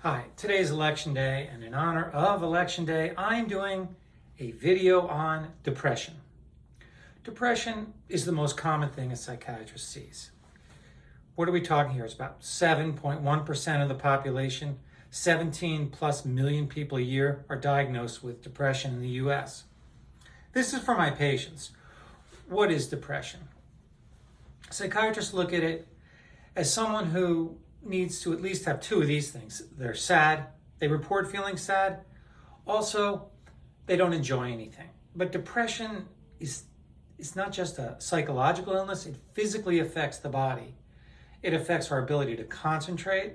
Hi, today is election day, and in honor of election day, I'm doing a video on depression. Depression is the most common thing a psychiatrist sees. What are we talking here? It's about 7.1% of the population. 17 plus million people a year are diagnosed with depression in the US. This is for my patients. What is depression? Psychiatrists look at it as someone who needs to at least have two of these things. They're sad, they report feeling sad. Also, they don't enjoy anything. But depression is not just a psychological illness, it physically affects the body. It affects our ability to concentrate.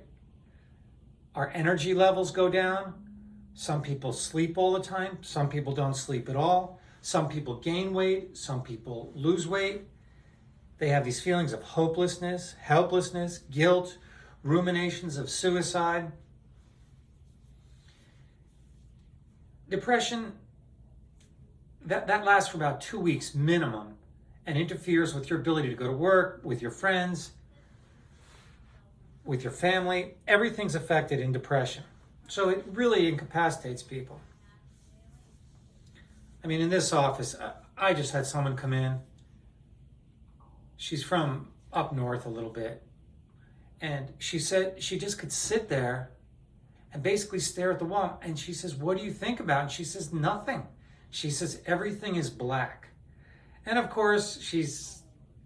Our energy levels go down. Some people sleep all the time, some people don't sleep at all. Some people gain weight, some people lose weight. They have these feelings of hopelessness, helplessness, guilt, ruminations of suicide. Depression, that lasts for about 2 weeks minimum and interferes with your ability to go to work, with your friends, with your family. Everything's affected in depression. So it really incapacitates people. I mean, in this office, I just had someone come in. She's from up north a little bit. And she said she just could sit there and basically stare at the wall. And she says, "What do you think about?" And she says, "Nothing." She says, "Everything is black." And of course, she's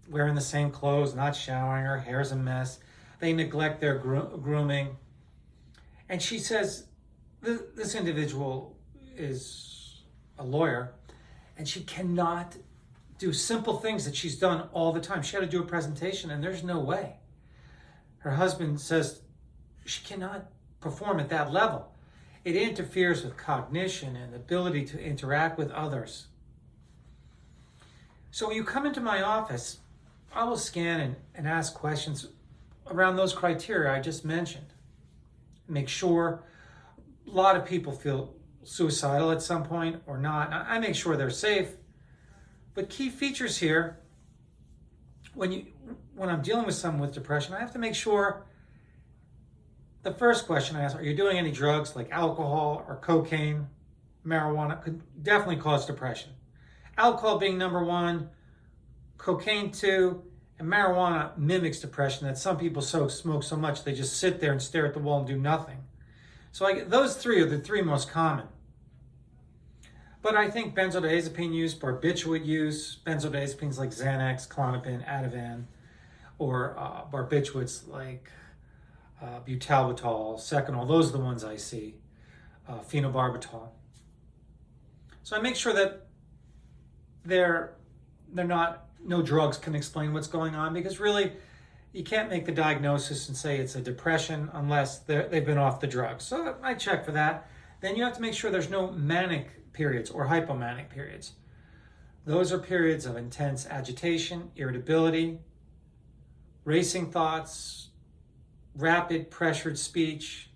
wearing the same clothes, not showering, her hair's a mess. They neglect their grooming. And she says, this individual is a lawyer, and she cannot do simple things that she's done all the time. She had to do a presentation, and there's no way. Her husband says she cannot perform at that level. It interferes with cognition and ability to interact with others. So when you come into my office, I will scan and ask questions around those criteria I just mentioned. Make sure a lot of people feel suicidal at some point or not. I make sure they're safe. But key features here, when I'm dealing with someone with depression, I have to make sure the first question I ask, are you doing any drugs like alcohol or cocaine, marijuana? Could definitely cause depression. Alcohol being number one, cocaine two, and marijuana mimics depression, that some people smoke so much they just sit there and stare at the wall and do nothing. So those three are the three most common. But I think benzodiazepine use, barbiturate use, benzodiazepines like Xanax, Klonopin, Ativan, or barbiturates like butalbital, Seconal, those are the ones I see, phenobarbital. So I make sure that they're not, no drugs can explain what's going on, because really you can't make the diagnosis and say it's a depression unless they've been off the drugs. So I check for that. Then you have to make sure there's no manic periods or hypomanic periods. Those are periods of intense agitation, irritability, racing thoughts, rapid pressured speech,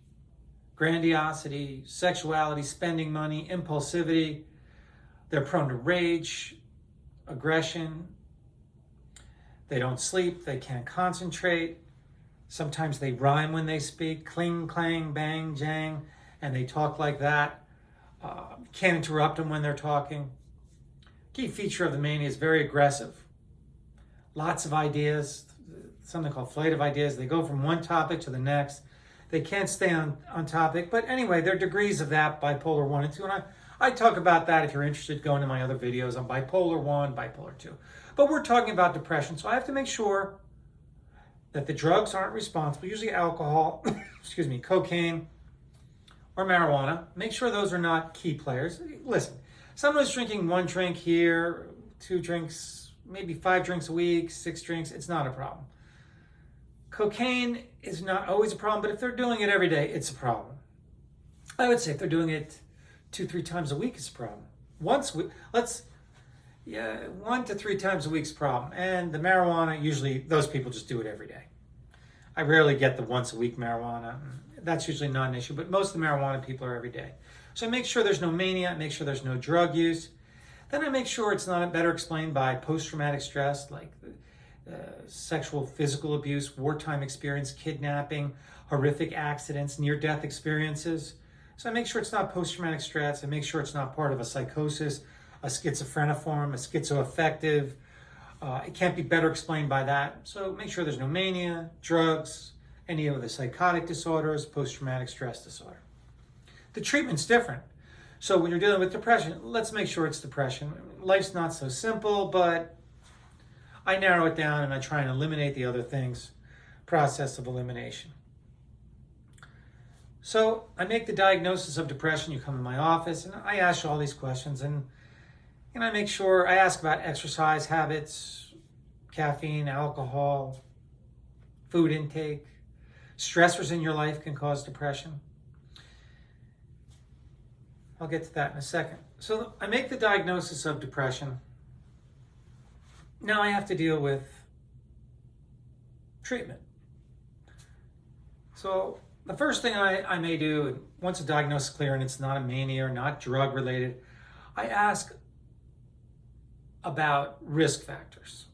grandiosity, sexuality, spending money, impulsivity. They're prone to rage, aggression. They don't sleep, they can't concentrate. Sometimes they rhyme when they speak, cling, clang, bang, jang, and they talk like that. Can't interrupt them when they're talking. Key feature of the mania is very aggressive. Lots of ideas, something called flight of ideas. They go from one topic to the next. They can't stay on topic. But anyway, there are degrees of that, bipolar 1 and 2. And I talk about that if you're interested. Go into my other videos on bipolar 1, bipolar 2. But we're talking about depression, so I have to make sure that the drugs aren't responsible, usually alcohol, cocaine, or marijuana. Make sure those are not key players. Listen, someone who's drinking 1 drink here, 2 drinks, maybe 5 drinks a week, 6 drinks, it's not a problem. Cocaine is not always a problem, but if they're doing it every day, it's a problem. I would say if they're doing it 2-3 times a week, it's a problem. 1 to 3 times a week's a problem. And the marijuana, usually those people just do it every day. I rarely get the once a week marijuana. That's usually not an issue, but most of the marijuana people are every day. So I make sure there's no mania, I make sure there's no drug use. Then I make sure it's not better explained by post-traumatic stress, like sexual, physical abuse, wartime experience, kidnapping, horrific accidents, near-death experiences. So I make sure it's not post-traumatic stress. I make sure it's not part of a psychosis, a schizophreniform, a schizoaffective. It can't be better explained by that. So make sure there's no mania, drugs, any of the psychotic disorders, post-traumatic stress disorder. The treatment's different. So when you're dealing with depression, let's make sure it's depression. Life's not so simple, but I narrow it down and I try and eliminate the other things. Process of elimination. So I make the diagnosis of depression. You come in my office and I ask you all these questions, and I make sure I ask about exercise habits, caffeine, alcohol, food intake. Stressors in your life can cause depression. I'll get to that in a second. So I make the diagnosis of depression. Now I have to deal with treatment. So the first thing I may do, once a diagnosis is clear and it's not a mania or not drug related, I ask about risk factors.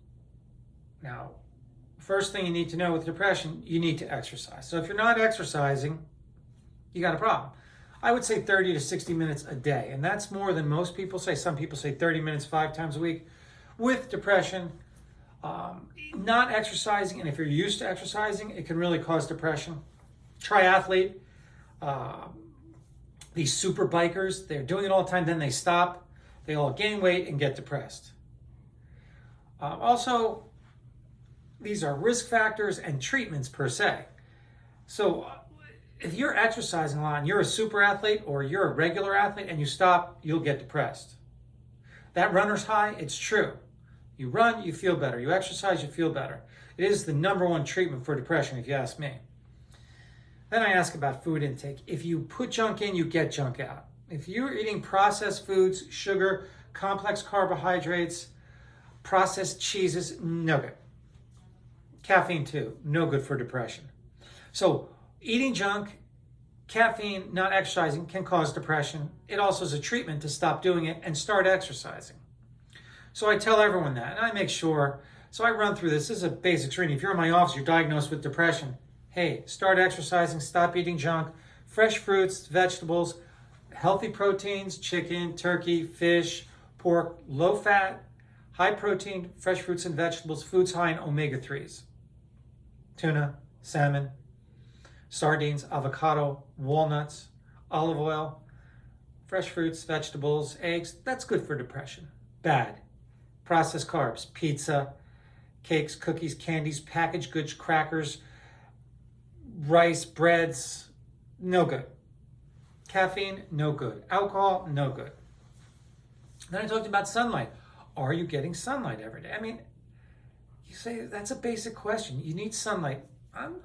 Now, first thing you need to know with depression, you need to exercise. So if you're not exercising, you got a problem. I would say 30 to 60 minutes a day, and that's more than most people say. Some people say 30 minutes 5 times a week. With depression, not exercising, and if you're used to exercising, it can really cause depression. Triathlete, these super bikers, they're doing it all the time, then they stop, they all gain weight and get depressed. Also, these are risk factors and treatments per se. So if you're exercising a lot and you're a super athlete or you're a regular athlete and you stop, you'll get depressed. That runner's high, it's true. You run, you feel better. You exercise, you feel better. It is the #1 treatment for depression, if you ask me. Then I ask about food intake. If you put junk in, you get junk out. If you're eating processed foods, sugar, complex carbohydrates, processed cheeses, no good. Caffeine too, no good for depression. So eating junk, caffeine, not exercising can cause depression. It also is a treatment to stop doing it and start exercising. So I tell everyone that, and I make sure, so I run through this. This is a basic screening. If you're in my office, you're diagnosed with depression, hey, start exercising, stop eating junk, fresh fruits, vegetables, healthy proteins, chicken, turkey, fish, pork, low fat, high protein, fresh fruits and vegetables, foods high in omega-3s, tuna, salmon, sardines, avocado, walnuts, olive oil, fresh fruits, vegetables, eggs. That's good for depression. Bad. Processed carbs, pizza, cakes, cookies, candies, packaged goods, crackers, rice, breads, no good. Caffeine, no good. Alcohol, no good. Then I talked about sunlight. Are you getting sunlight every day? I mean, you say that's a basic question. You need sunlight.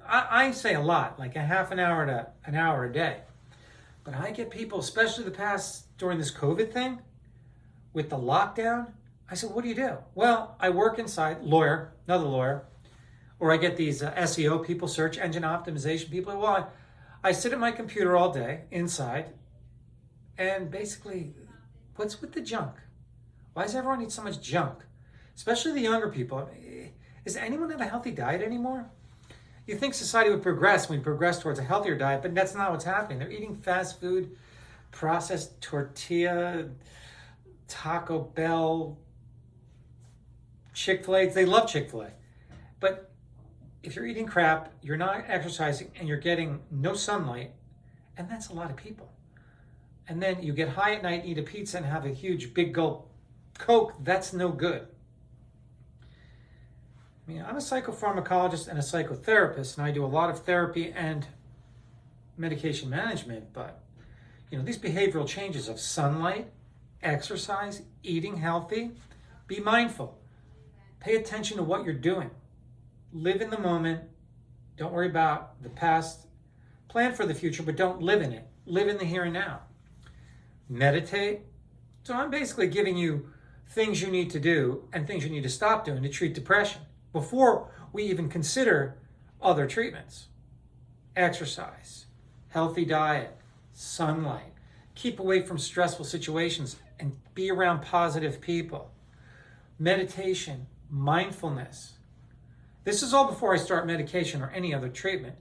I say a lot, like a half an hour to an hour a day. But I get people, especially during this COVID thing, with the lockdown, I said, what do you do? Well, I work inside, another lawyer, or I get these SEO people, search engine optimization people. Well, I sit at my computer all day inside, and basically, what's with the junk? Why does everyone eat so much junk? Especially the younger people. Is anyone on a healthy diet anymore? You think society would progress when we progress towards a healthier diet, but that's not what's happening. They're eating fast food, processed tortilla, Taco Bell, Chick-fil-A. They love Chick-fil-A. But if you're eating crap, you're not exercising, and you're getting no sunlight, and that's a lot of people. And then you get high at night, eat a pizza, and have a huge big gulp Coke, that's no good. I mean, I'm a psychopharmacologist and a psychotherapist, and I do a lot of therapy and medication management, but these behavioral changes of sunlight, exercise, eating healthy, be mindful. Pay attention to what you're doing. Live in the moment. Don't worry about the past. Plan for the future, but don't live in it. Live in the here and now. Meditate. So I'm basically giving you things you need to do and things you need to stop doing to treat depression before we even consider other treatments. Exercise, healthy diet, sunlight, keep away from stressful situations and be around positive people. Meditation, mindfulness. This is all before I start medication or any other treatment.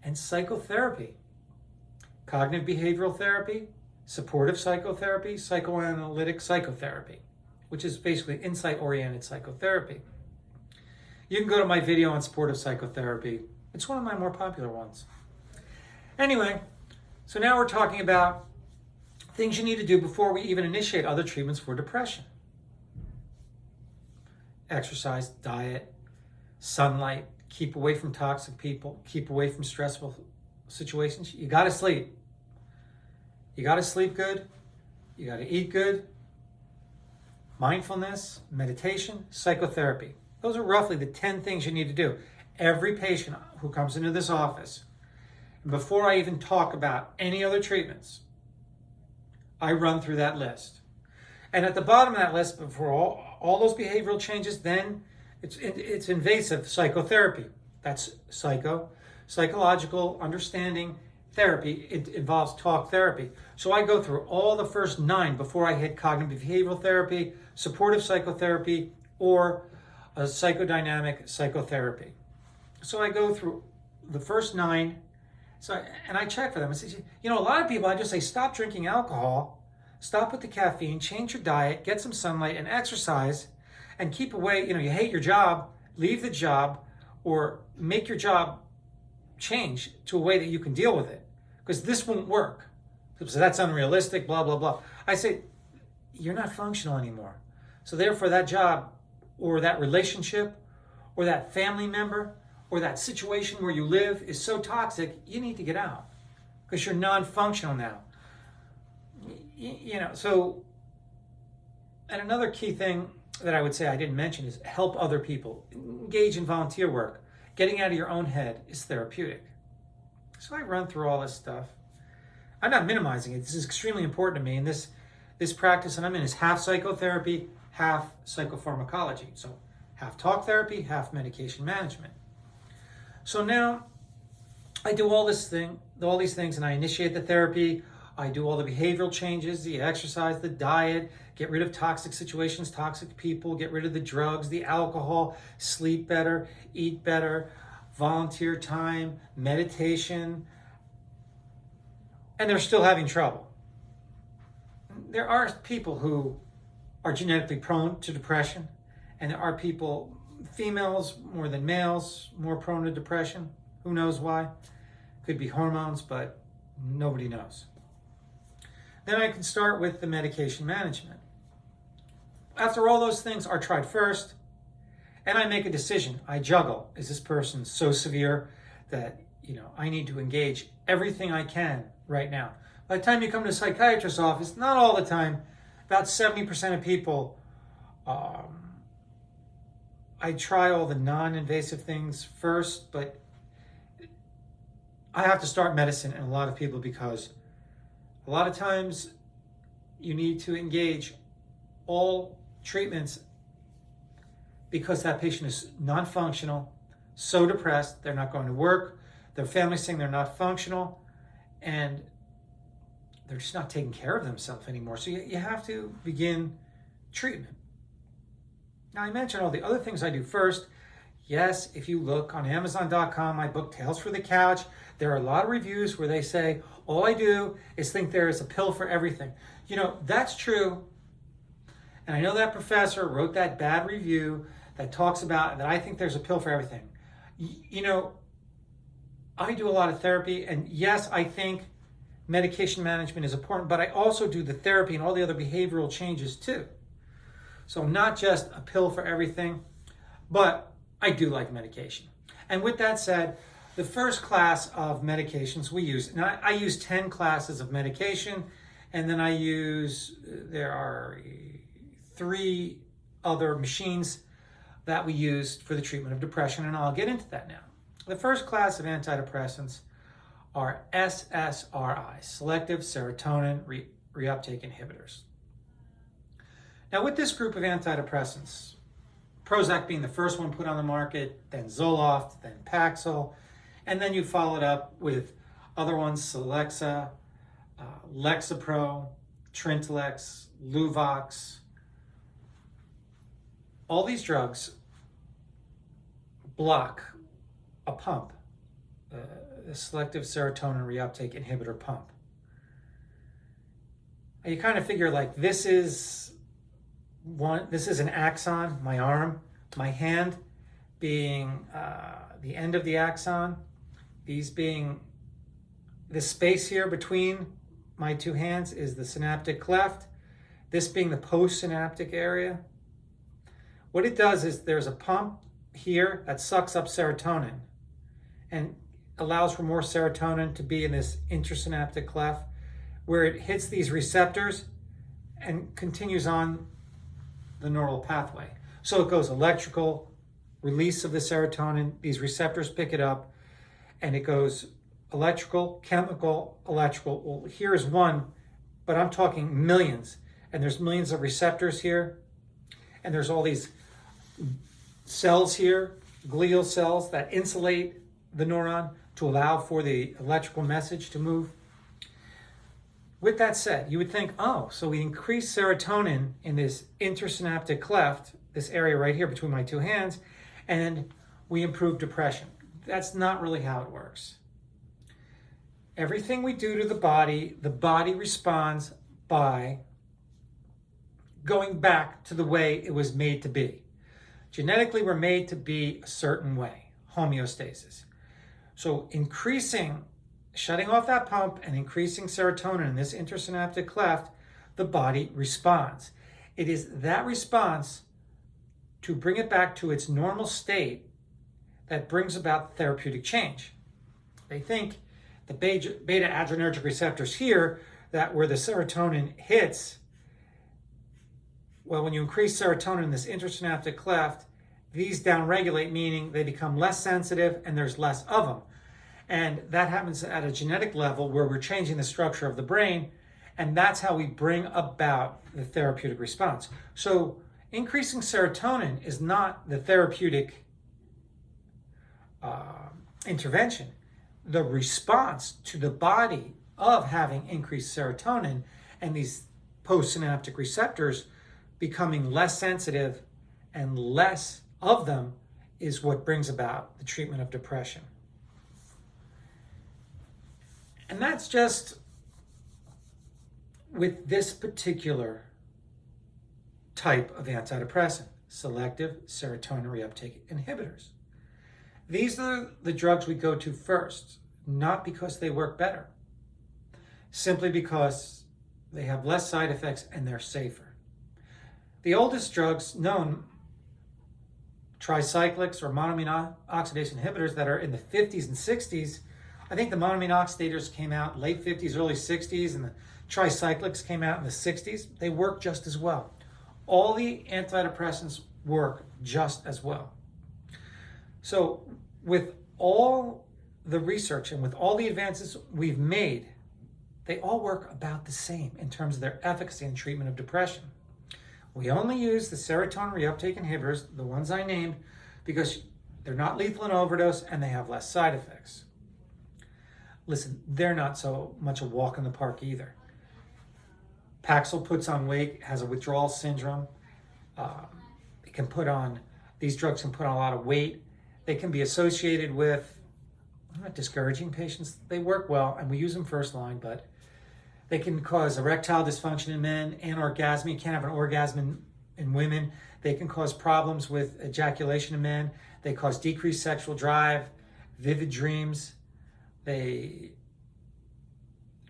and psychotherapy. Cognitive behavioral therapy, supportive psychotherapy, psychoanalytic psychotherapy, which is basically insight-oriented psychotherapy. You can go to my video on supportive psychotherapy. It's one of my more popular ones. Anyway, so now we're talking about things you need to do before we even initiate other treatments for depression. Exercise, diet, sunlight, keep away from toxic people, keep away from stressful situations. You got to sleep. You got to sleep good. You got to eat good. Mindfulness, meditation, psychotherapy. Those are roughly the 10 things you need to do. Every patient who comes into this office, and before I even talk about any other treatments, I run through that list. And at the bottom of that list, before all those behavioral changes, then it's invasive psychotherapy. That's psychological understanding therapy. It involves talk therapy. So I go through all the first 9 before I hit cognitive behavioral therapy, supportive psychotherapy, or a psychodynamic psychotherapy. So I go through the first 9. And I check for them. I say, a lot of people, I just say, stop drinking alcohol, stop with the caffeine, change your diet, get some sunlight and exercise, and keep away. You hate your job, leave the job, or make your job change to a way that you can deal with it, because this won't work. So that's unrealistic, blah, blah, blah. I say, you're not functional anymore. So therefore that job or that relationship or that family member or that situation where you live is so toxic, you need to get out because you're non-functional now. So, and another key thing that I would say I didn't mention is help other people. Engage in volunteer work. Getting out of your own head is therapeutic. So I run through all this stuff. I'm not minimizing it. This is extremely important to me. And this practice that I'm in is half psychotherapy, half psychopharmacology. So half talk therapy, half medication management. So now I do all these things, and I initiate the therapy. I do all the behavioral changes, the exercise, the diet, get rid of toxic situations, toxic people, get rid of the drugs, the alcohol, sleep better, eat better, volunteer time, meditation, and they're still having trouble. There are people who are genetically prone to depression, and there are people, females more than males, more prone to depression. Who knows why? Could be hormones, but nobody knows. Then I can start with the medication management. After all those things are tried first, and I make a decision, I juggle. Is this person so severe that I need to engage everything I can right now? By the time you come to a psychiatrist's office, not all the time, about 70% of people, I try all the non-invasive things first, but I have to start medicine in a lot of people because a lot of times you need to engage all treatments because that patient is non-functional, so depressed, they're not going to work, their family's saying they're not functional, and they're just not taking care of themselves anymore. So you have to begin treatment. Now, I mentioned all the other things I do first. Yes, if you look on Amazon.com, my book, Tales for the Couch, there are a lot of reviews where they say, all I do is think there is a pill for everything. That's true. And I know that professor wrote that bad review that talks about that I think there's a pill for everything. I do a lot of therapy, and yes, I think medication management is important, but I also do the therapy and all the other behavioral changes too. So not just a pill for everything, but I do like medication. And with that said, the first class of medications we use, now I use 10 classes of medication, and then there are 3 other machines that we use for the treatment of depression, and I'll get into that now. The first class of antidepressants are SSRIs, selective serotonin reuptake inhibitors. Now with this group of antidepressants, Prozac being the first one put on the market, then Zoloft, then Paxil, and then you followed up with other ones, Celexa, Lexapro, Trintellix, Luvox. All these drugs block a pump, the selective serotonin reuptake inhibitor pump. You kind of figure like this is an axon, my arm, my hand being the end of the axon, these being the space here between my two hands is the synaptic cleft, this being the postsynaptic area. What it does is there's a pump here that sucks up serotonin and allows for more serotonin to be in this intersynaptic cleft where it hits these receptors and continues on the neural pathway. So it goes electrical, release of the serotonin, these receptors pick it up, and it goes electrical, chemical, electrical. Well, here's one, but I'm talking millions. And there's millions of receptors here. And there's all these cells here, glial cells that insulate the neuron to allow for the electrical message to move. With that said, you would think, oh, so we increase serotonin in this intersynaptic cleft, this area right here between my two hands, and we improve depression. That's not really how it works. Everything we do to the body responds by going back to the way it was made to be. Genetically, we're made to be a certain way, homeostasis. So shutting off that pump and increasing serotonin in this intersynaptic cleft, the body responds. It is that response to bring it back to its normal state that brings about therapeutic change. They think the beta-adrenergic receptors here, that where the serotonin hits, well, when you increase serotonin in this intersynaptic cleft, these downregulate, meaning they become less sensitive and there's less of them. And that happens at a genetic level where we're changing the structure of the brain, and that's how we bring about the therapeutic response. So increasing serotonin is not the therapeutic intervention. The response to the body of having increased serotonin and these postsynaptic receptors becoming less sensitive and less of them is what brings about the treatment of depression. And that's just with this particular type of antidepressant, selective serotonin reuptake inhibitors. These are the drugs we go to first, not because they work better, simply because they have less side effects and they're safer. The oldest drugs known, tricyclics or monoamine oxidase inhibitors that are in the 50s and 60s, I think the monoamine oxidators came out late 50s, early 60s, and the tricyclics came out in the 60s. They work just as well. All the antidepressants work just as well. So with all the research and with all the advances we've made, they all work about the same in terms of their efficacy in treatment of depression. We only use the serotonin reuptake inhibitors, the ones I named, because they're not lethal in overdose and they have less side effects. Listen, they're not so much a walk in the park either. Paxil puts on weight, has a withdrawal syndrome. These drugs can put on a lot of weight. They can be associated with, I'm not discouraging patients, they work well and we use them first line, but they can cause erectile dysfunction in men, anorgasmia, you can't have an orgasm in women. They can cause problems with ejaculation in men. They cause decreased sexual drive, vivid dreams. They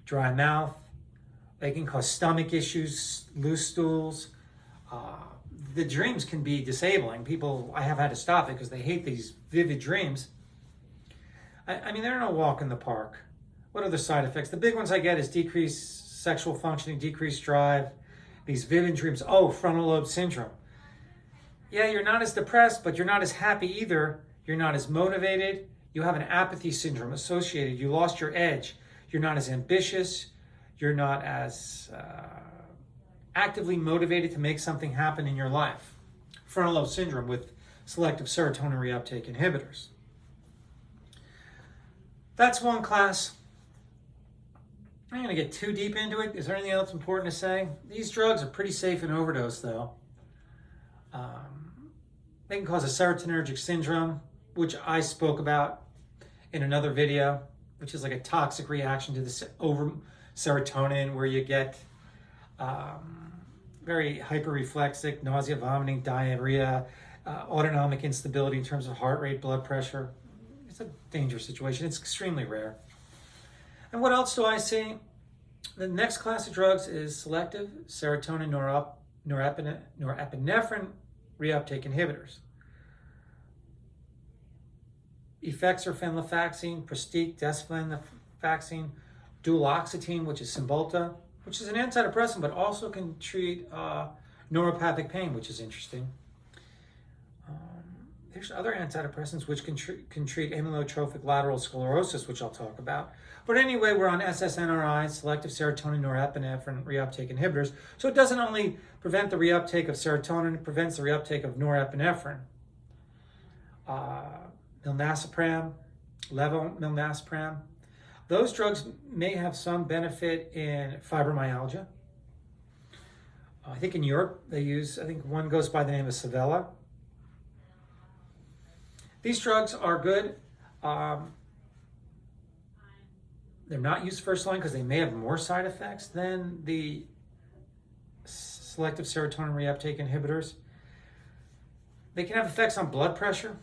dry mouth. They can cause stomach issues, loose stools. The dreams can be disabling. I have had to stop it because they hate these vivid dreams. I mean, they're no walk in the park. What are the side effects? The big ones I get is decreased sexual functioning, decreased drive, these vivid dreams. Oh, frontal lobe syndrome. Yeah, you're not as depressed, but you're not as happy either. You're not as motivated. You have an apathy syndrome associated. You lost your edge. You're not as ambitious. You're not as actively motivated to make something happen in your life. Frontal lobe syndrome with selective serotonin reuptake inhibitors. That's one class. I'm not going to get too deep into it. Is there anything else important to say? These drugs are pretty safe in overdose, though. They can cause a serotonergic syndrome, which I spoke about in another video. which is like a toxic reaction to the over serotonin, where you get very hyperreflexic, nausea, vomiting, diarrhea, autonomic instability in terms of heart rate, blood pressure. It's a dangerous situation. It's extremely rare. And what else do I see? The next class of drugs is selective serotonin norepinephrine reuptake inhibitors. Effects are phenylfaxine, Prestique, desvenlafaxine, duloxetine, which is Cymbalta, which is an antidepressant, but also can treat neuropathic pain, which is interesting. There's other antidepressants which can treat amyotrophic lateral sclerosis, which I'll talk about. But anyway, we're on SSNRIs, selective serotonin norepinephrine reuptake inhibitors. So it doesn't only prevent the reuptake of serotonin, it prevents the reuptake of norepinephrine. Milnacipran, levomilnacipran. Those drugs may have some benefit in fibromyalgia. I think in Europe they use, I think one goes by the name of Savella. These drugs are good. They're not used first line because they may have more side effects than the selective serotonin reuptake inhibitors. They can have effects on blood pressure.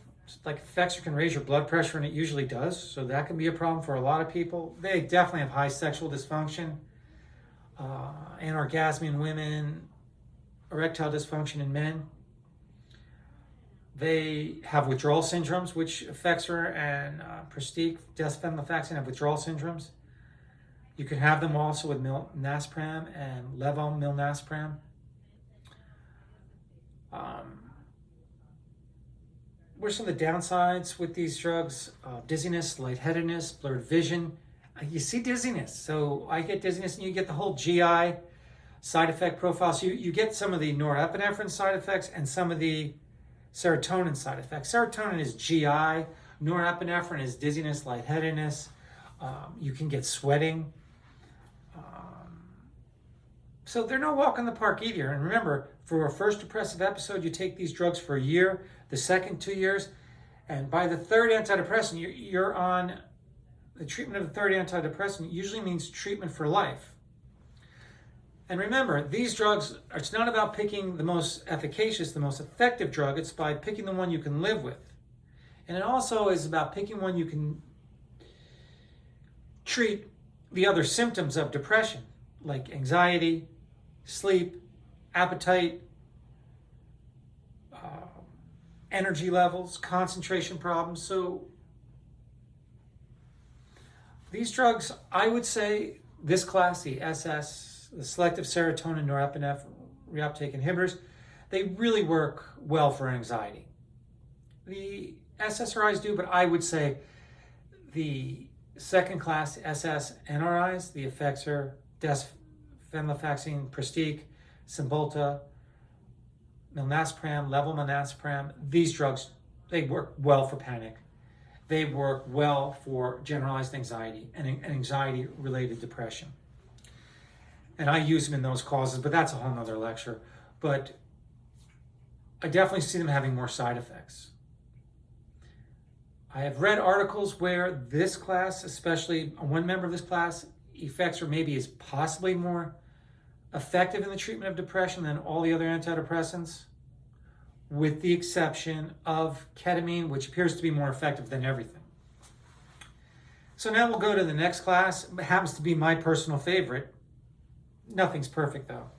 Like effects can raise your blood pressure, and it usually does. So that can be a problem for a lot of people. They definitely have high sexual dysfunction, anorgasmia in women, erectile dysfunction in men. They have withdrawal syndromes, which Effexor and Prestique, desvenlafaxine have withdrawal syndromes. You can have them also with milnacipran and levomilnacipran. What are some of the downsides with these drugs? Dizziness, lightheadedness, blurred vision. You see dizziness. So I get dizziness, and you get the whole GI side effect profile. So you get some of the norepinephrine side effects and some of the serotonin side effects. Serotonin is GI. Norepinephrine is dizziness, lightheadedness. You can get sweating. So they're no walk in the park either. And remember, for a first depressive episode, you take these drugs for a year, the second 2 years, and by the third antidepressant, you're on the treatment of the third antidepressant usually means treatment for life. And remember, these drugs, it's not about picking the most efficacious, the most effective drug. It's by picking the one you can live with. And it also is about picking one you can treat the other symptoms of depression, like anxiety, sleep, appetite, energy levels, concentration problems. So these drugs, I would say this class, the SS, the selective serotonin norepinephrine reuptake inhibitors, they really work well for anxiety. The SSRIs do, but I would say the second class SSNRIs, the Effexor, desvenlafaxine, Prestique, Cymbalta, milnacipran, levomilnacipran, these drugs, they work well for panic. They work well for generalized anxiety and anxiety-related depression. And I use them in those causes, but that's a whole nother lecture. But I definitely see them having more side effects. I have read articles where this class, especially one member of this class, Effexor maybe is possibly more effective in the treatment of depression than all the other antidepressants, with the exception of ketamine, which appears to be more effective than everything. So now we'll go to the next class. It happens to be my personal favorite. Nothing's perfect though.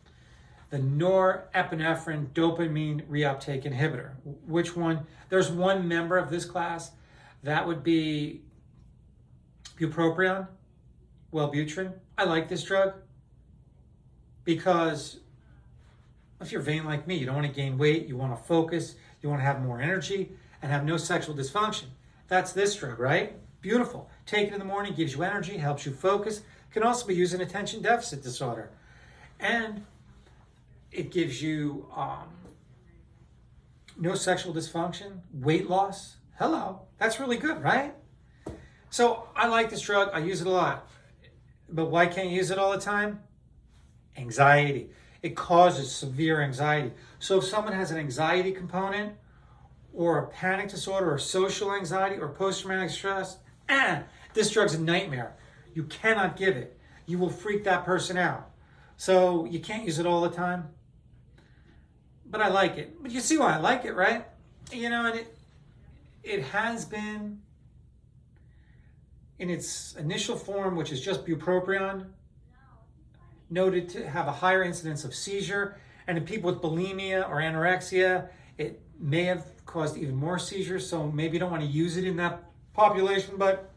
The norepinephrine dopamine reuptake inhibitor. Which one? There's one member of this class. That would be bupropion, Wellbutrin. I like this drug because if you're vain like me, you don't want to gain weight, you want to focus, you want to have more energy, and have no sexual dysfunction. That's this drug, right? Beautiful. Take it in the morning, gives you energy, helps you focus. Can also be used in attention deficit disorder. And it gives you no sexual dysfunction, weight loss. Hello, that's really good, right? So I like this drug. I use it a lot. But why can't you use it all the time? Anxiety. It causes severe anxiety. So if someone has an anxiety component or a panic disorder or social anxiety or post-traumatic stress, This drug's a nightmare. You cannot give it. You will freak that person out. So you can't use it all the time. But I like it. But you see why I like it, right? And it has been, in its initial form, which is just bupropion, noted to have a higher incidence of seizure. And in people with bulimia or anorexia, it may have caused even more seizures. So maybe you don't want to use it in that population. But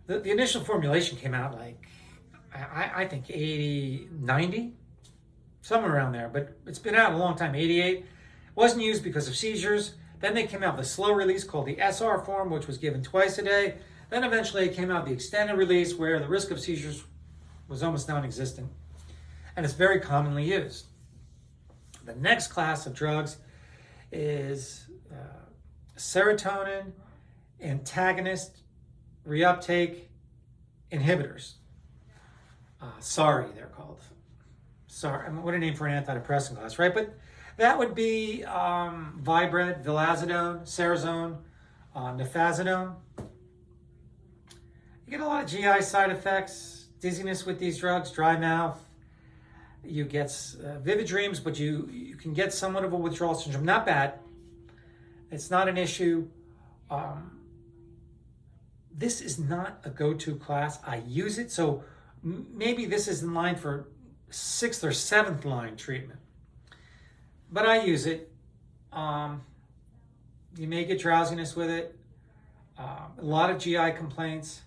the initial formulation came out like, I think 80, 90, somewhere around there. But it's been out a long time, 88. Wasn't used because of seizures. Then they came out with a slow release called the SR form, which was given twice a day. Then eventually it came out the extended release where the risk of seizures was almost non-existent. And it's very commonly used. The next class of drugs is serotonin antagonist reuptake inhibitors. They're called. What a name for an antidepressant class, right? But that would be Vibrad, vilazodone, Serotonin, nifazodone. You get a lot of GI side effects, dizziness with these drugs, dry mouth. You get vivid dreams, but you can get somewhat of a withdrawal syndrome. Not bad. It's not an issue. This is not a go-to class. I use it, so maybe this is in line for 6th or 7th line treatment. But I use it. You may get drowsiness with it. A lot of GI complaints.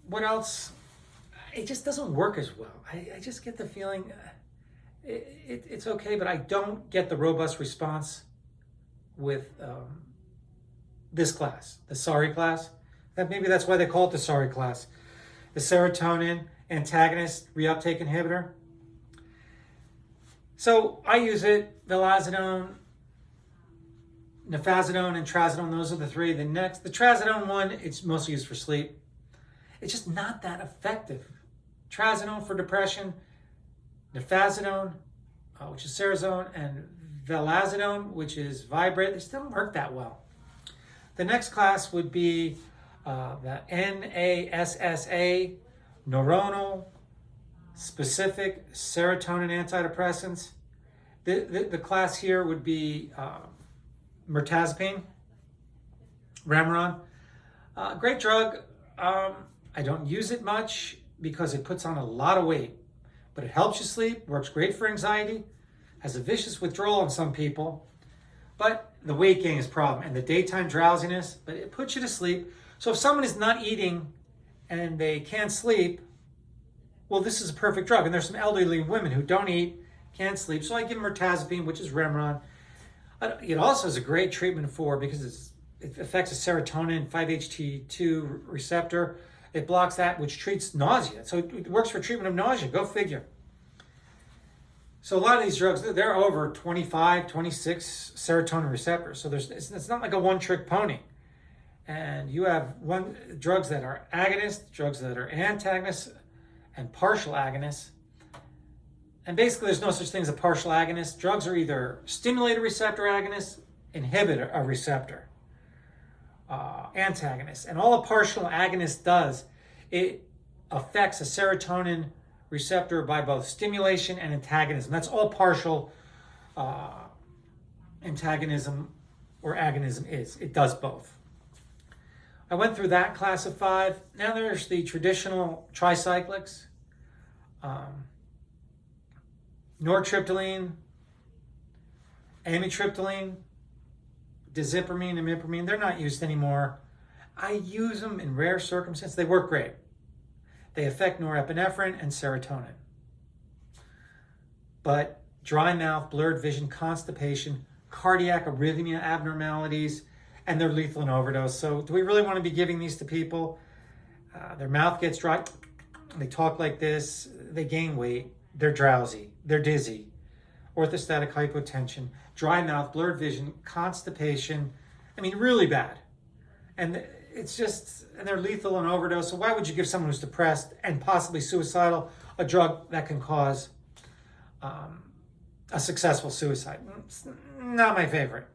What else? It just doesn't work as well. I just get the feeling it's okay, but I don't get the robust response with this class, the SARI class. Maybe that's why they call it the SARI class. The serotonin antagonist reuptake inhibitor. So I use it, vilazodone, nifazodone, and trazodone. Those are the three. The trazodone one, it's mostly used for sleep. It's just not that effective. Trazodone for depression, nifazodone, which is serotonin, and vilazodone, which is Vibrad. They still don't work that well. The next class would be the NASSA, neuronal specific serotonin antidepressants. The class here would be mirtazapine, Remeron. Great drug. I don't use it much because it puts on a lot of weight, but it helps you sleep, works great for anxiety, has a vicious withdrawal on some people, but the weight gain is a problem, and the daytime drowsiness, but it puts you to sleep. So if someone is not eating and they can't sleep, well, this is a perfect drug. And there's some elderly women who don't eat, can't sleep. So I give them mirtazapine, which is Remeron. It also is a great treatment because it affects the serotonin 5-HT2 receptor. It blocks that, which treats nausea. So it works for treatment of nausea. Go figure. So a lot of these drugs, they're over 25, 26 serotonin receptors. So it's not like a one-trick pony. And you have drugs that are agonists, drugs that are antagonists, and partial agonists. And basically, there's no such thing as a partial agonist. Drugs are either stimulate a receptor agonist, inhibit a receptor antagonist. And all a partial agonist does, it affects a serotonin receptor by both stimulation and antagonism. That's all partial antagonism or agonism is. It does both. I went through that class of 5. Now there's the traditional tricyclics. Nortriptyline, amitriptyline, dizipamine, imipramine. They're not used anymore. I use them in rare circumstances. They work great. They affect norepinephrine and serotonin. But dry mouth, blurred vision, constipation, cardiac arrhythmia abnormalities, and they're lethal in overdose. So do we really want to be giving these to people? Their mouth gets dry. They talk like this. They gain weight. They're drowsy. They're dizzy. Orthostatic hypotension, dry mouth, blurred vision, constipation. I mean, really bad. And they're lethal in overdose. So why would you give someone who's depressed and possibly suicidal a drug that can cause a successful suicide? It's not my favorite.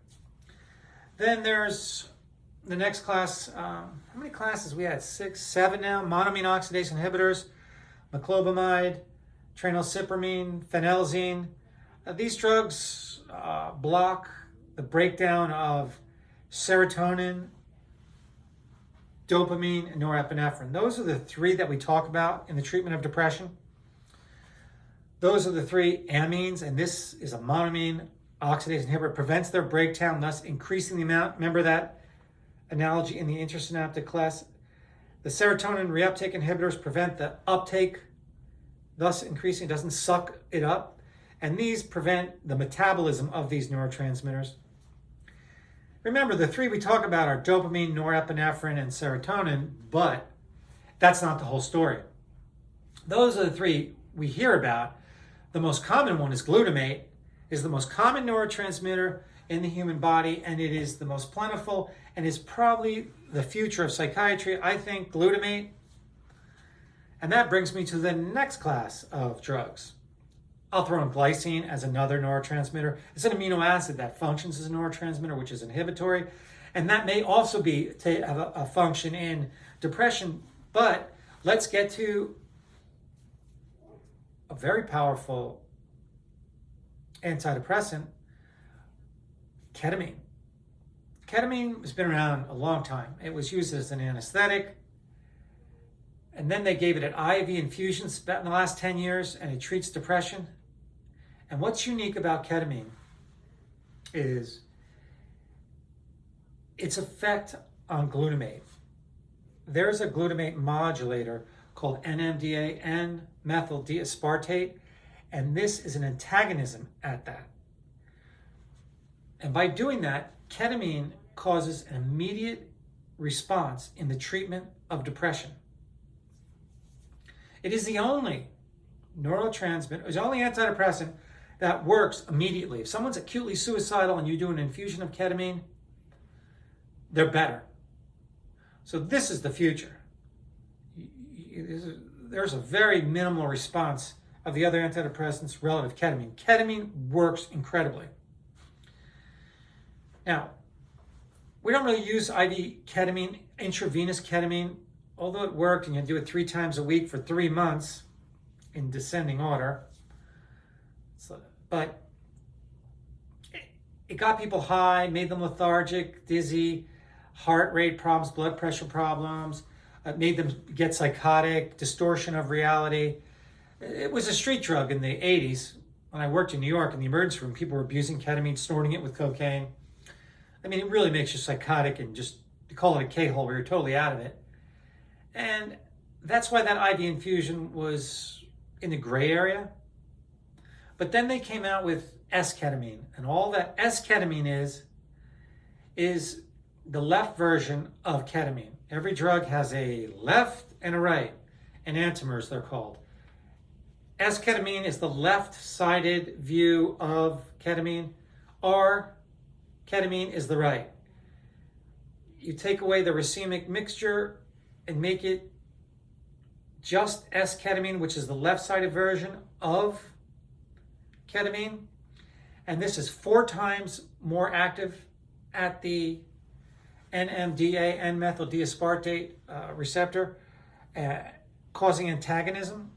Then there's the next class, how many classes we had? 6, 7 now. Monoamine oxidase inhibitors, meclobamide, tranylcypromine, phenelzine. These drugs block the breakdown of serotonin, dopamine, and norepinephrine. Those are the 3 that we talk about in the treatment of depression. Those are the 3 amines, and this is a monoamine oxidase inhibitor. It prevents their breakdown, thus increasing the amount. Remember that analogy in the intersynaptic class? The serotonin reuptake inhibitors prevent the uptake, thus increasing, it doesn't suck it up. And these prevent the metabolism of these neurotransmitters. Remember, the 3 we talk about are dopamine, norepinephrine, and serotonin, but that's not the whole story. Those are the 3 we hear about. The most common one is glutamate, is the most common neurotransmitter in the human body, and it is the most plentiful and is probably the future of psychiatry. I think glutamate. And that brings me to the next class of drugs. I'll throw in glycine as another neurotransmitter. It's an amino acid that functions as a neurotransmitter, which is inhibitory. And that may also be to have a function in depression. But let's get to a very powerful antidepressant, ketamine. Ketamine has been around a long time. It was used as an anesthetic. And then they gave it at IV infusions about in the last 10 years, and it treats depression. And what's unique about ketamine is its effect on glutamate. There's a glutamate modulator called NMDA, N-methyl D-aspartate, and this is an antagonism at that. And by doing that, ketamine causes an immediate response in the treatment of depression. It is the only neurotransmitter, it's the only antidepressant that works immediately. If someone's acutely suicidal and you do an infusion of ketamine, they're better. So this is the future. There's a very minimal response of the other antidepressants relative to ketamine. Ketamine works incredibly. Now, we don't really use IV ketamine, intravenous ketamine, although it worked and you do it 3 times a week for 3 months in descending order. But it got people high, made them lethargic, dizzy, heart rate problems, blood pressure problems, made them get psychotic, distortion of reality. It was a street drug in the 80s. When I worked in New York in the emergency room, people were abusing ketamine, snorting it with cocaine. I mean, it really makes you psychotic and just, you call it a K-hole where you're totally out of it. And that's why that IV infusion was in the gray area. But then they came out with S-ketamine. And all that S-ketamine is the left version of ketamine. Every drug has a left and a right, enantiomers they're called. S-ketamine is the left-sided view of ketamine. R-ketamine is the right. You take away the racemic mixture and make it just S-ketamine, which is the left-sided version of ketamine. And this is 4 times more active at the NMDA, N-methyl D-aspartate receptor, causing antagonism.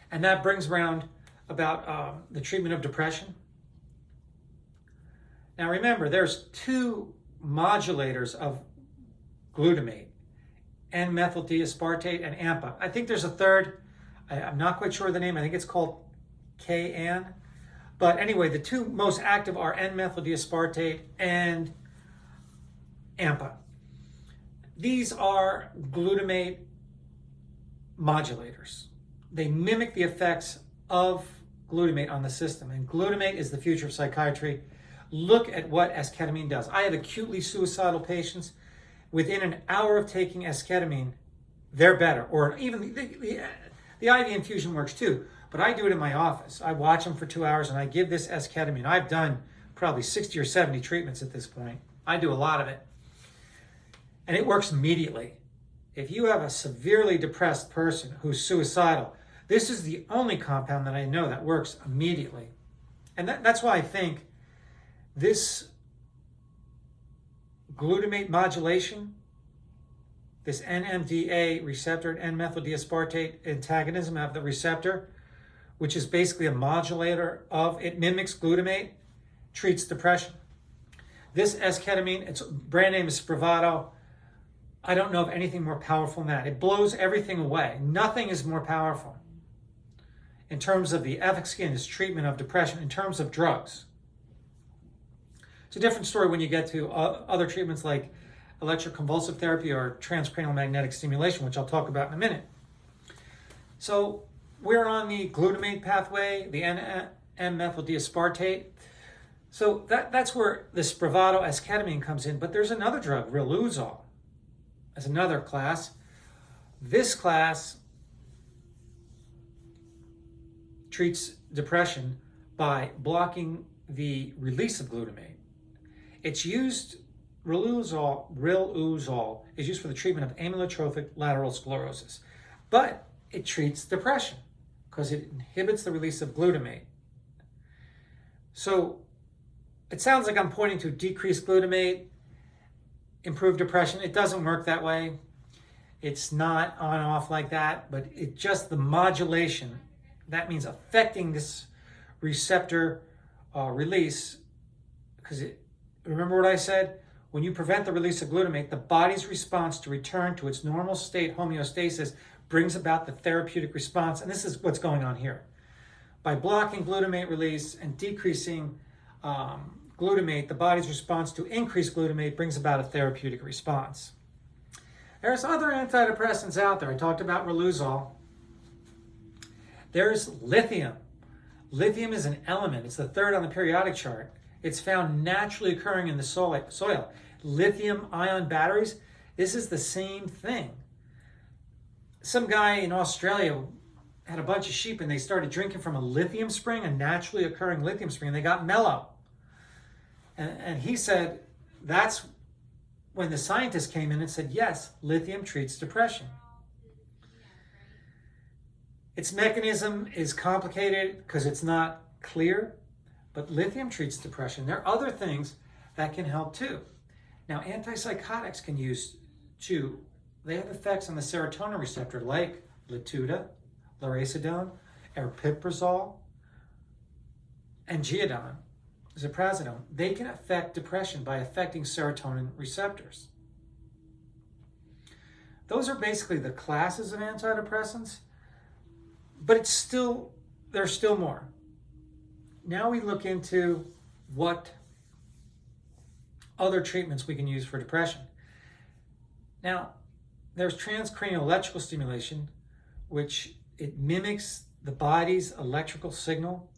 And that brings around about the treatment of depression. Now remember, there's 2 modulators of glutamate, N-methyl D-aspartate and AMPA. I think there's a third. I'm not quite sure of the name. I think it's called KAN. But anyway, the 2 most active are N-methyl D-aspartate and AMPA. These are glutamate modulators. They mimic the effects of glutamate on the system. And glutamate is the future of psychiatry. Look at what S-ketamine does. I have acutely suicidal patients. Within an hour of taking S-ketamine, they're better. Or even the IV infusion works too. But I do it in my office. I watch them for 2 hours and I give this S-ketamine. I've done probably 60 or 70 treatments at this point. I do a lot of it. And it works immediately. If you have a severely depressed person who's suicidal, this is the only compound that I know that works immediately. And that's why I think this glutamate modulation, this NMDA receptor, N-methyl-D-aspartate antagonism of the receptor, which is basically a modulator of, it mimics glutamate, treats depression. This S-ketamine, its brand name is Spravato. I don't know of anything more powerful than that. It blows everything away. Nothing is more powerful in terms of the efficacy in this treatment of depression, in terms of drugs. It's a different story when you get to other treatments like electroconvulsive therapy or transcranial magnetic stimulation, which I'll talk about in a minute. So we're on the glutamate pathway, the N-methyl-D-aspartate. So that's where the Spravato S-ketamine comes in. But there's another drug, riluzole, as another class. This class treats depression by blocking the release of glutamate. It's used, riluzole is used for the treatment of amyotrophic lateral sclerosis. But it treats depression because it inhibits the release of glutamate. So it sounds like I'm pointing to decreased glutamate, improved depression. It doesn't work that way. It's not on and off like that, but it just the modulation, that means affecting this receptor release, because remember what I said? When you prevent the release of glutamate, the body's response to return to its normal state, homeostasis, brings about the therapeutic response, and this is what's going on here. By blocking glutamate release and decreasing glutamate, the body's response to increased glutamate brings about a therapeutic response. There's other antidepressants out there. I talked about riluzole. There's lithium. Lithium is an element. It's the third on the periodic chart. It's found naturally occurring in the soil. Lithium-ion batteries, this is the same thing. Some guy in Australia had a bunch of sheep and they started drinking from a lithium spring, a naturally occurring lithium spring, and they got mellow. And he said that's when the scientists came in and said, yes, lithium treats depression. Its mechanism is complicated because it's not clear, but lithium treats depression. There are other things that can help too. Now, antipsychotics can use too. They have effects on the serotonin receptor like Latuda, lurasidone, aripiprazole, and geodon, ziprasidone. They can affect depression by affecting serotonin receptors. Those are basically the classes of antidepressants, but there's still more. Now we look into what other treatments we can use for depression. Now, there's transcranial electrical stimulation, which it mimics the body's electrical signal.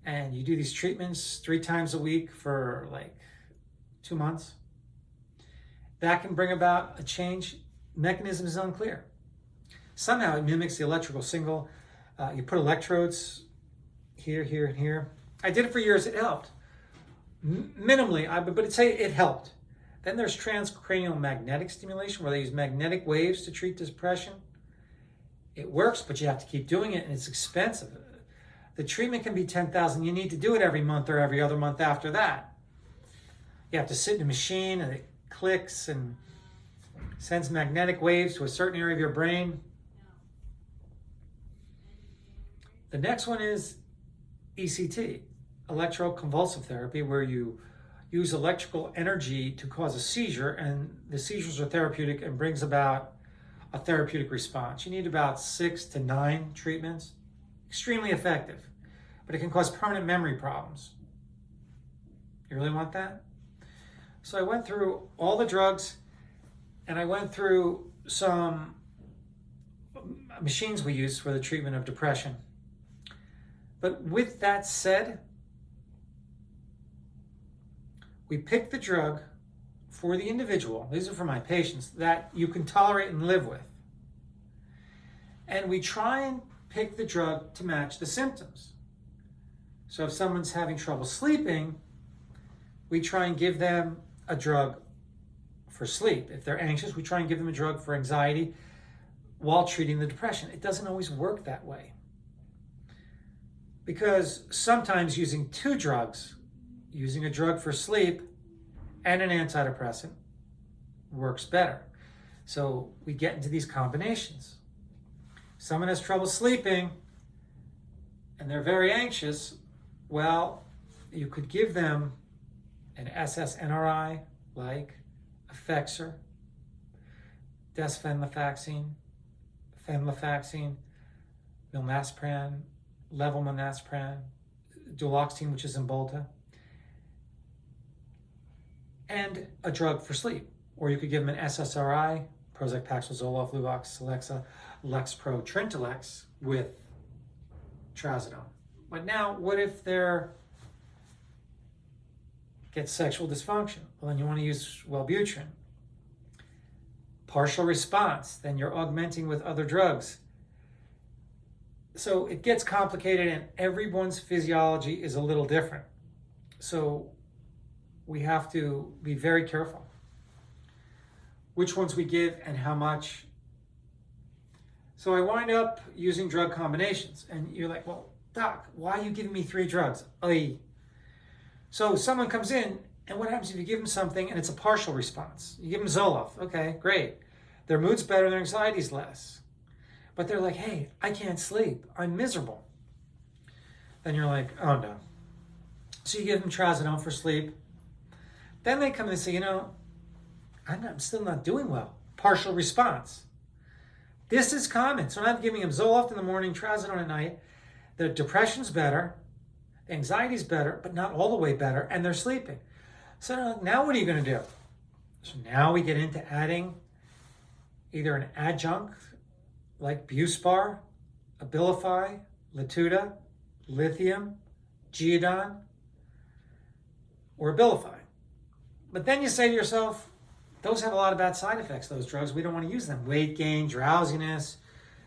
And you do these treatments 3 times a week for like 2 months. That can bring about a change. Mechanism is unclear. Somehow it mimics the electrical signal. You put electrodes here, here, and here. I did it for years. It helped. Minimally, but it helped. Then there's transcranial magnetic stimulation, where they use magnetic waves to treat depression. It works, but you have to keep doing it, and it's expensive. The treatment can be $10,000. You need to do it every month or every other month after that. You have to sit in a machine, and it clicks and sends magnetic waves to a certain area of your brain. The next one is ECT, electroconvulsive therapy, where you use electrical energy to cause a seizure, and the seizures are therapeutic and brings about a therapeutic response. You need about 6 to 9 treatments. Extremely effective, but it can cause permanent memory problems. You really want that? So I went through all the drugs, and I went through some machines we use for the treatment of depression. But with that said, we pick the drug for the individual. These are for my patients that you can tolerate and live with. And we try and pick the drug to match the symptoms. So if someone's having trouble sleeping, we try and give them a drug for sleep. If they're anxious, we try and give them a drug for anxiety while treating the depression. It doesn't always work that way, because sometimes using 2 drugs, using a drug for sleep and an antidepressant works better. So we get into these combinations. Someone has trouble sleeping and they're very anxious. Well, you could give them an SSNRI like Effexor, desvenlafaxine, venlafaxine, milnacipran, levelmonazepam, duloxetine, which is Cymbalta, and a drug for sleep. Or you could give them an SSRI, Prozac, Paxil, Zoloft, Luvox, Celexa, Lexapro, Trintellix with trazodone. But now, what if they're get sexual dysfunction? Well, then you want to use Wellbutrin. Partial response, then you're augmenting with other drugs. So it gets complicated, and everyone's physiology is a little different. So we have to be very careful which ones we give and how much. So I wind up using drug combinations, and you're like, well, doc, why are you giving me 3 drugs? So someone comes in, and what happens if you give them something and it's a partial response? You give them Zoloft, okay, great. Their mood's better, their anxiety's less. But they're like, hey, I can't sleep, I'm miserable. Then you're like, oh no. So you give them trazodone for sleep. Then they come in and say, I'm still not doing well. Partial response. This is common. So I'm giving them Zoloft in the morning, trazodone at night. Their depression's better, anxiety's better, but not all the way better, and they're sleeping. So now what are you going to do? So now we get into adding either an adjunct like Buspar, Abilify, Latuda, Lithium, Geodon, or Abilify. But then you say to yourself, those have a lot of bad side effects, those drugs. We don't want to use them. Weight gain, drowsiness.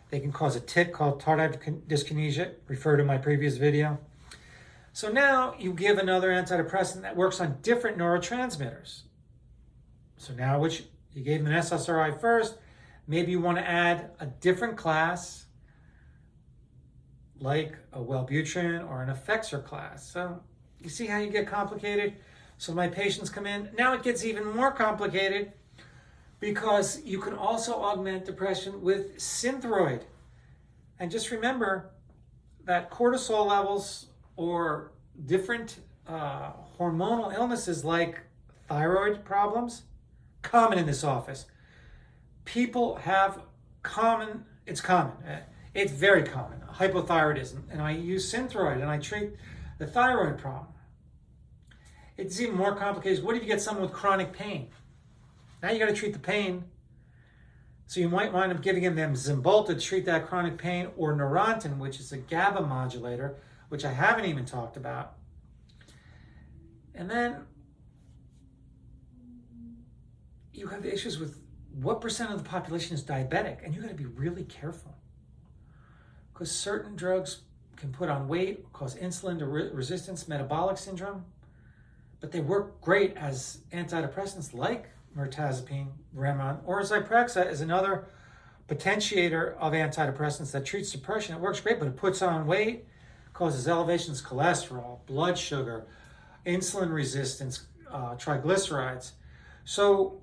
They can cause a tic called tardive dyskinesia. Refer to my previous video. So now you give another antidepressant that works on different neurotransmitters. So now which you gave them an SSRI first, maybe you want to add a different class like a Wellbutrin or an Effexor class. So you see how you get complicated? So my patients come in. Now it gets even more complicated because you can also augment depression with Synthroid. And just remember that cortisol levels or different hormonal illnesses like thyroid problems, common in this office. People have it's very common, hypothyroidism. And I use Synthroid and I treat the thyroid problem. It's even more complicated. What if you get someone with chronic pain? Now you got to treat the pain. So you might wind up giving them Cymbalta to treat that chronic pain, or Neurontin, which is a GABA modulator, which I haven't even talked about. And then you have issues with what percent of the population is diabetic, and you got to be really careful because certain drugs can put on weight, cause insulin resistance, metabolic syndrome, but they work great as antidepressants like mirtazapine, Remon, or Zyprexa is another potentiator of antidepressants that treats depression. It works great, but it puts on weight, causes elevations of cholesterol, blood sugar, insulin resistance, triglycerides. So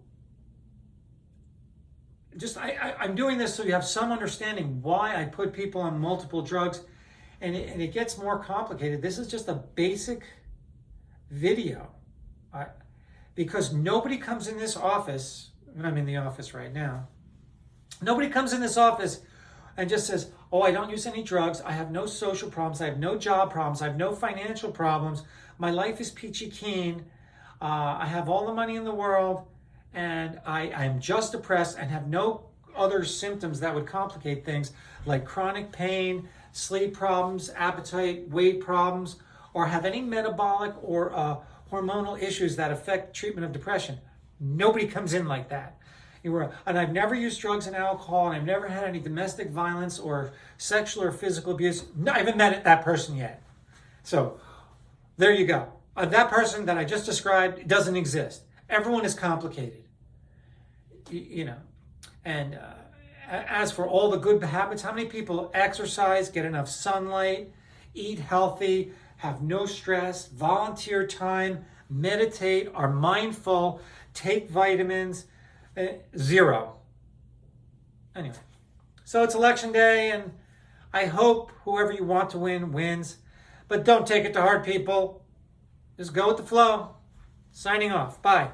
I'm doing this so you have some understanding why I put people on multiple drugs, and it gets more complicated. This is just a basic video. Because nobody comes in this office, and I'm in the office right now, nobody comes in this office and just says, oh, I don't use any drugs, I have no social problems, I have no job problems, I have no financial problems, my life is peachy keen, I have all the money in the world, and I'm just depressed and have no other symptoms that would complicate things like chronic pain, sleep problems, appetite, weight problems, or have any metabolic or hormonal issues that affect treatment of depression. Nobody comes in like that. And I've never used drugs and alcohol, and I've never had any domestic violence or sexual or physical abuse. No, I haven't met that person yet. So there you go. That person that I just described doesn't exist. Everyone is complicated. And as for all the good habits, how many people exercise, get enough sunlight, eat healthy, have no stress, volunteer time, meditate, are mindful, take vitamins. 0. Anyway, so it's election day, and I hope whoever you want to win wins. But don't take it to heart, people. Just go with the flow. Signing off. Bye.